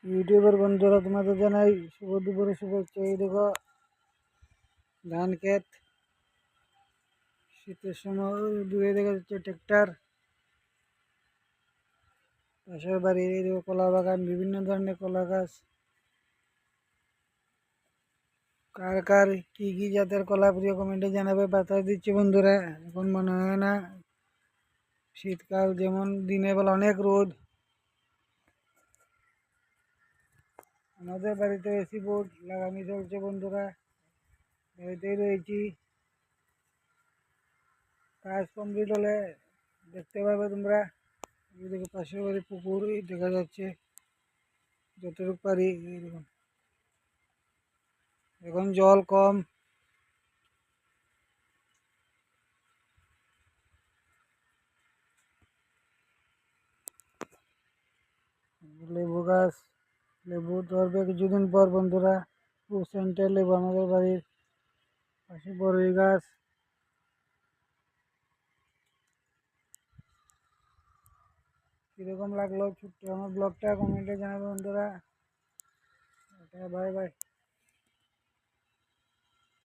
ইউটিউবের বন্ধুরা তোমাদের জানাই শুভ দুপুরে শুভেচ্ছা। এই দেখো ধান ক্ষেত, শীতের সময় দূরে দেখা যাচ্ছে ট্রেক্টর, পাশের বাড়ির এই দেখো কলা বাগান, বিভিন্ন ধরনের কলা গাছ। কার কার কি কি জাতের কলা প্রিয় কমেন্টে জানাবে। বাতাস দিচ্ছে বন্ধুরা, এখন মনে হয় না শীতকাল, যেমন দিনের বেলা অনেক রোদ। আমাদের বাড়িতে এসি বোর্ড লাগানো চলছে বন্ধুরা, বাড়িতেই রয়েছি। কাজ কমপ্লিট হলে দেখতে পাবে তোমরা। এদিকে পাশের বাড়ি পুকুর দেখা যাচ্ছে যতটুকু পারি। এখন জল কম। লেবু গাছ, লেবু ধরবে কিছুদিন পর বন্ধুরা। খুব সেন্টের লেবু আমাদের বাড়ির পাশে। বড়ই গাছ। কীরকম লাগলো ছোট্ট আমার ব্লগটা কমেন্টে জানাবে বন্ধুরা। Bye bye.